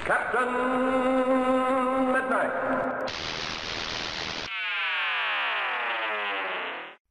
Captain Midnight.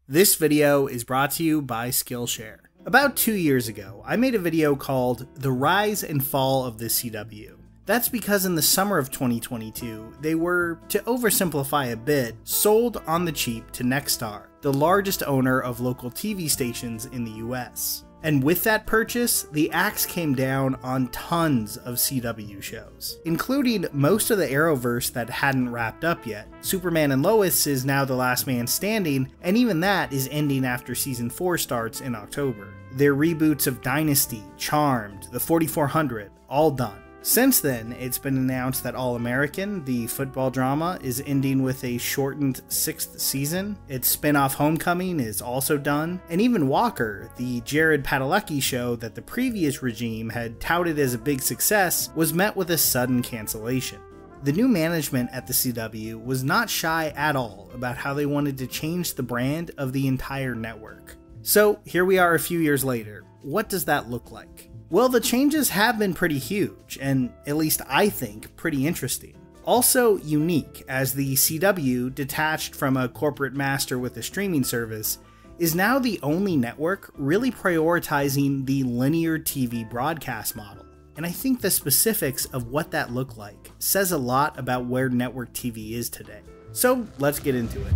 This video is brought to you by Skillshare. About 2 years ago, I made a video called The Rise and Fall of the CW. That's because in the summer of 2022, they were, to oversimplify a bit, sold on the cheap to Nexstar, the largest owner of local TV stations in the US. And with that purchase, the axe came down on tons of CW shows, including most of the Arrowverse that hadn't wrapped up yet. Superman and Lois is now the last man standing, and even that is ending after season 4 starts in October. Their reboots of Dynasty, Charmed, The 4400, all done. Since then, it's been announced that All-American, the football drama, is ending with a shortened 6th season. Its spin-off Homecoming is also done. And even Walker, the Jared Padalecki show that the previous regime had touted as a big success, was met with a sudden cancellation. The new management at the CW was not shy at all about how they wanted to change the brand of the entire network. So here we are a few years later. What does that look like? Well, the changes have been pretty huge, and at least I think pretty interesting. Also unique, as the CW, detached from a corporate master with a streaming service, is now the only network really prioritizing the linear TV broadcast model. And I think the specifics of what that looked like says a lot about where network TV is today. So let's get into it.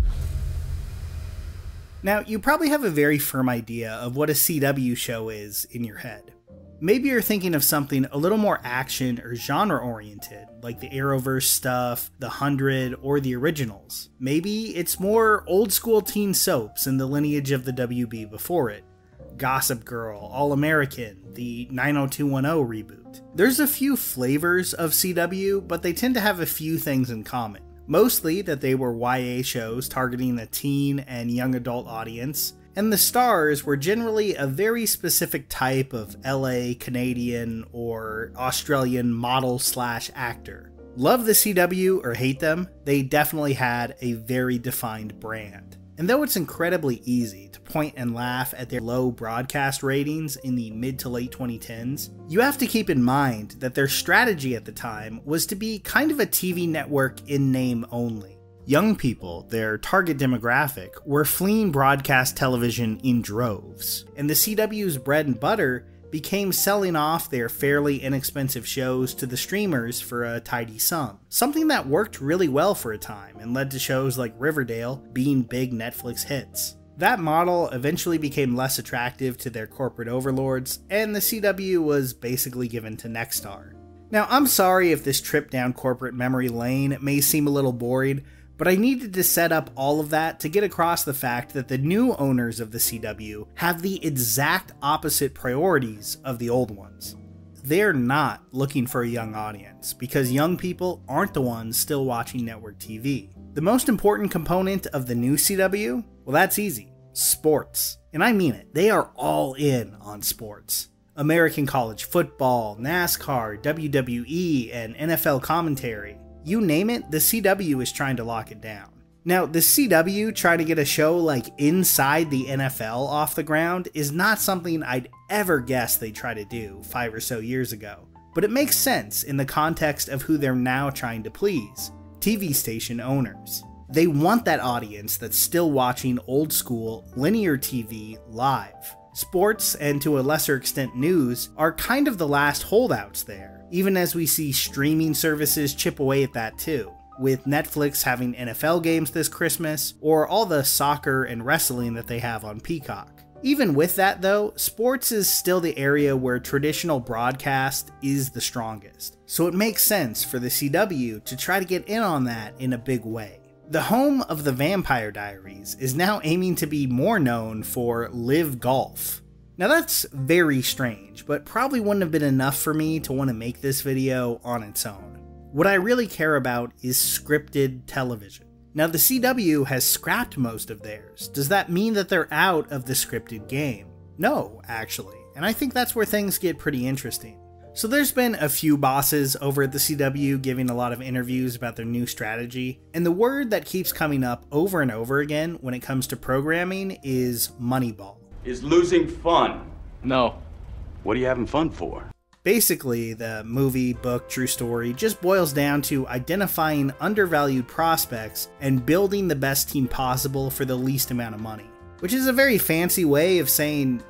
Now, you probably have a very firm idea of what a CW show is in your head. Maybe you're thinking of something a little more action or genre oriented, like the Arrowverse stuff, The 100, or the originals. Maybe it's more old school teen soaps in the lineage of the WB before it. Gossip Girl, All-American, the 90210 reboot. There's a few flavors of CW, but they tend to have a few things in common. Mostly that they were YA shows targeting a teen and young adult audience, and the stars were generally a very specific type of LA, Canadian, or Australian model/actor. Love the CW or hate them, they definitely had a very defined brand. And though it's incredibly easy to point and laugh at their low broadcast ratings in the mid to late 2010s, you have to keep in mind that their strategy at the time was to be kind of a TV network in name only. Young people, their target demographic, were fleeing broadcast television in droves, and the CW's bread and butter became selling off their fairly inexpensive shows to the streamers for a tidy sum. Something that worked really well for a time and led to shows like Riverdale being big Netflix hits. That model eventually became less attractive to their corporate overlords, and the CW was basically given to Nexstar. Now, I'm sorry if this trip down corporate memory lane may seem a little boring, but I needed to set up all of that to get across the fact that the new owners of the CW have the exact opposite priorities of the old ones. They're not looking for a young audience, because young people aren't the ones still watching network TV. The most important component of the new CW? Well, that's easy. Sports. And I mean it. They are all in on sports. American college football, NASCAR, WWE, and NFL commentary. You name it, the CW is trying to lock it down. Now, the CW trying to get a show like Inside the NFL off the ground is not something I'd ever guess they'd try to do 5 or so years ago, but it makes sense in the context of who they're now trying to please: TV station owners. They want that audience that's still watching old school, linear TV live. Sports, and to a lesser extent news, are kind of the last holdouts there, even as we see streaming services chip away at that too, with Netflix having NFL games this Christmas, or all the soccer and wrestling that they have on Peacock. Even with that though, sports is still the area where traditional broadcast is the strongest, so it makes sense for the CW to try to get in on that in a big way. The home of the Vampire Diaries is now aiming to be more known for Live Golf. Now that's very strange, but probably wouldn't have been enough for me to want to make this video on its own. What I really care about is scripted television. Now the CW has scrapped most of theirs. Does that mean that they're out of the scripted game? No, actually, and I think that's where things get pretty interesting. So there's been a few bosses over at the CW giving a lot of interviews about their new strategy, and the word that keeps coming up over and over again when it comes to programming is Moneyball. Is losing fun? No. What are you having fun for? Basically, the movie, book, true story just boils down to identifying undervalued prospects and building the best team possible for the least amount of money. Which is a very fancy way of saying,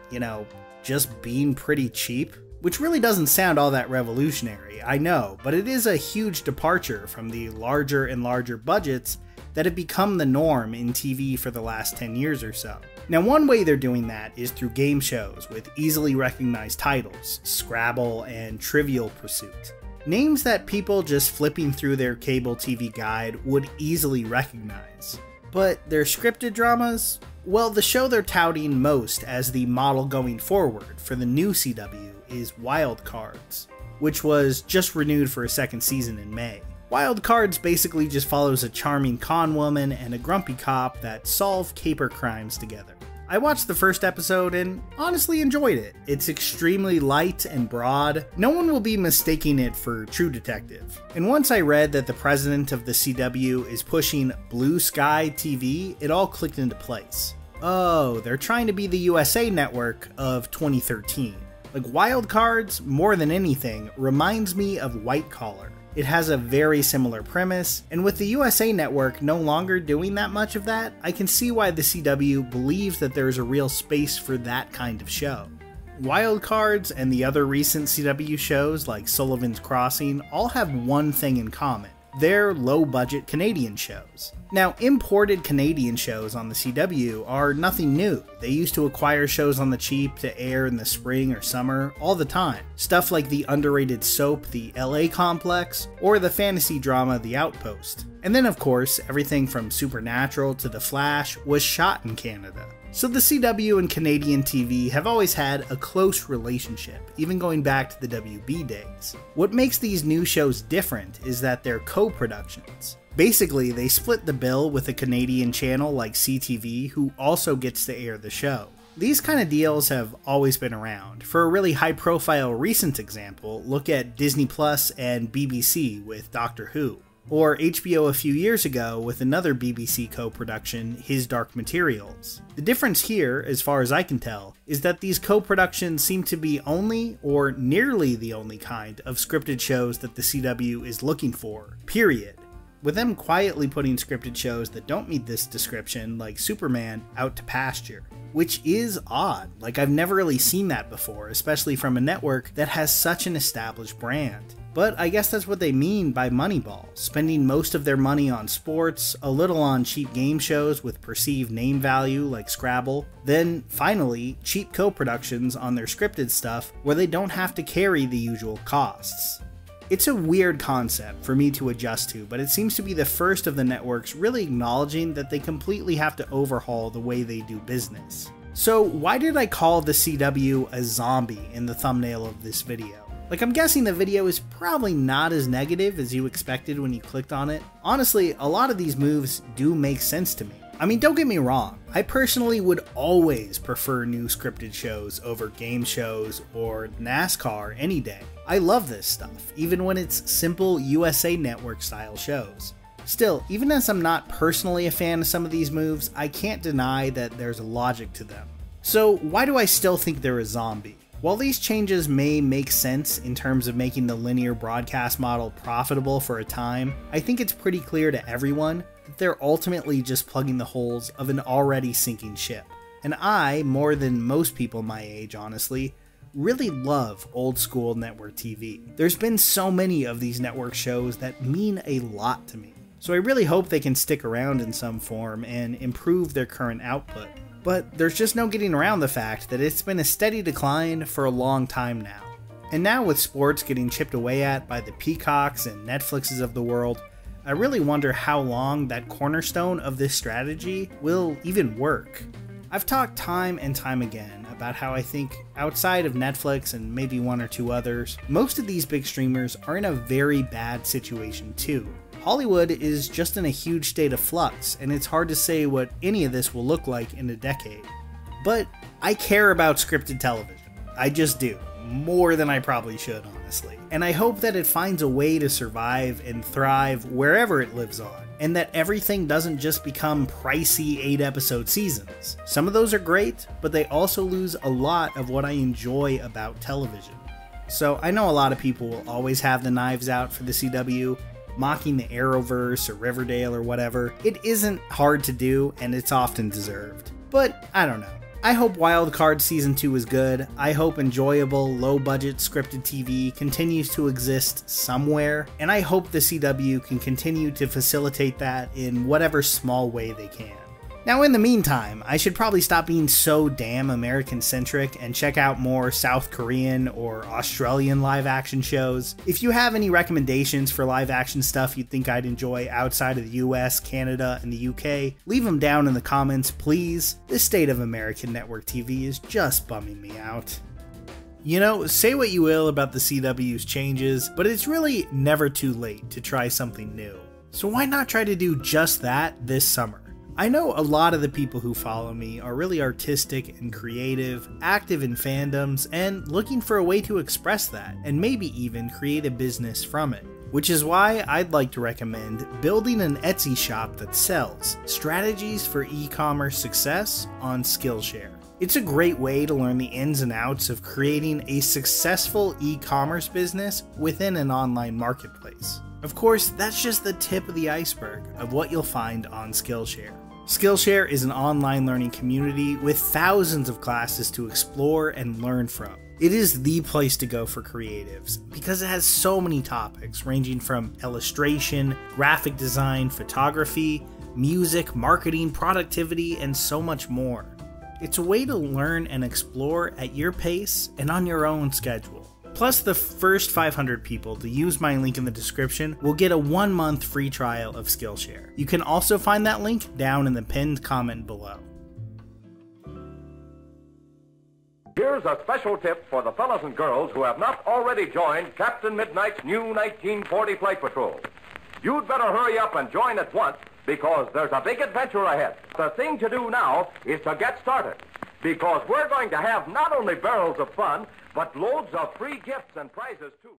just being pretty cheap. Which really doesn't sound all that revolutionary, I know, but it is a huge departure from the larger and larger budgets that have become the norm in TV for the last 10 years or so. Now, one way they're doing that is through game shows with easily recognized titles, Scrabble and Trivial Pursuit. Names that people just flipping through their cable TV guide would easily recognize. But their scripted dramas? Well, the show they're touting most as the model going forward for the new CW is Wild Cards, which was just renewed for a second season in May. Wild Cards basically just follows a charming con woman and a grumpy cop that solve caper crimes together. I watched the first episode and honestly enjoyed it. It's extremely light and broad. No one will be mistaking it for True Detective. And once I read that the president of the CW is pushing Blue Sky TV, it all clicked into place. Oh, they're trying to be the USA Network of 2013. Like, Wild Cards, more than anything, reminds me of White Collar. It has a very similar premise, and with the USA Network no longer doing that much of that, I can see why the CW believes that there's a real space for that kind of show. Wild Cards and the other recent CW shows like Sullivan's Crossing all have one thing in common. They're low-budget Canadian shows. Now, imported Canadian shows on the CW are nothing new. They used to acquire shows on the cheap to air in the spring or summer all the time. Stuff like the underrated soap The LA Complex, or the fantasy drama The Outpost. And then of course, everything from Supernatural to The Flash was shot in Canada. So the CW and Canadian TV have always had a close relationship, even going back to the WB days. What makes these new shows different is that they're co-productions. Basically, they split the bill with a Canadian channel like CTV, who also gets to air the show. These kind of deals have always been around. For a really high-profile recent example, look at Disney Plus and BBC with Doctor Who. Or HBO a few years ago with another BBC co-production, His Dark Materials. The difference here, as far as I can tell, is that these co-productions seem to be only, or nearly the only kind of scripted shows that the CW is looking for, period. With them quietly putting scripted shows that don't meet this description, like Superman, out to pasture. Which is odd, like I've never really seen that before, especially from a network that has such an established brand. But I guess that's what they mean by Moneyball, spending most of their money on sports, a little on cheap game shows with perceived name value like Scrabble, then finally cheap co-productions on their scripted stuff where they don't have to carry the usual costs. It's a weird concept for me to adjust to, but it seems to be the first of the networks really acknowledging that they completely have to overhaul the way they do business. So why did I call the CW a zombie in the thumbnail of this video? Like, I'm guessing the video is probably not as negative as you expected when you clicked on it. Honestly, a lot of these moves do make sense to me. I mean, don't get me wrong, I personally would always prefer new scripted shows over game shows or NASCAR any day. I love this stuff, even when it's simple USA Network style shows. Still, even as I'm not personally a fan of some of these moves, I can't deny that there's a logic to them. So why do I still think they're a zombie? While these changes may make sense in terms of making the linear broadcast model profitable for a time, I think it's pretty clear to everyone that they're ultimately just plugging the holes of an already sinking ship. And I, more than most people my age honestly, really love old school network TV. There's been so many of these network shows that mean a lot to me. So I really hope they can stick around in some form and improve their current output. But there's just no getting around the fact that it's been a steady decline for a long time now. And now with sports getting chipped away at by the Peacocks and Netflixes of the world, I really wonder how long that cornerstone of this strategy will even work. I've talked time and time again about how I think outside of Netflix and maybe one or two others, most of these big streamers are in a very bad situation too. Hollywood is just in a huge state of flux, and it's hard to say what any of this will look like in a decade. But I care about scripted television. I just do. More than I probably should, honestly. And I hope that it finds a way to survive and thrive wherever it lives on, and that everything doesn't just become pricey 8-episode seasons. Some of those are great, but they also lose a lot of what I enjoy about television. So I know a lot of people will always have the knives out for the CW, mocking the Arrowverse or Riverdale or whatever. It isn't hard to do, and it's often deserved. But I don't know. I hope Wildcard Season 2 is good. I hope enjoyable, low-budget scripted TV continues to exist somewhere, and I hope the CW can continue to facilitate that in whatever small way they can. Now, in the meantime, I should probably stop being so damn American-centric and check out more South Korean or Australian live-action shows. If you have any recommendations for live-action stuff you'd think I'd enjoy outside of the US, Canada, and the UK, leave them down in the comments, please. This state of American network TV is just bumming me out. You know, say what you will about the CW's changes, but it's really never too late to try something new. So why not try to do just that this summer? I know a lot of the people who follow me are really artistic and creative, active in fandoms, and looking for a way to express that, and maybe even create a business from it. Which is why I'd like to recommend building an Etsy shop that sells strategies for e-commerce success on Skillshare. It's a great way to learn the ins and outs of creating a successful e-commerce business within an online marketplace. Of course, that's just the tip of the iceberg of what you'll find on Skillshare. Skillshare is an online learning community with thousands of classes to explore and learn from. It is the place to go for creatives because it has so many topics ranging from illustration, graphic design, photography, music, marketing, productivity, and so much more. It's a way to learn and explore at your pace and on your own schedule. Plus, the first 500 people to use my link in the description will get a 1-month free trial of Skillshare. You can also find that link down in the pinned comment below. Here's a special tip for the fellas and girls who have not already joined Captain Midnight's new 1940 Flight Patrol. You'd better hurry up and join at once because there's a big adventure ahead. The thing to do now is to get started because we're going to have not only barrels of fun, but loads of free gifts and prizes, too.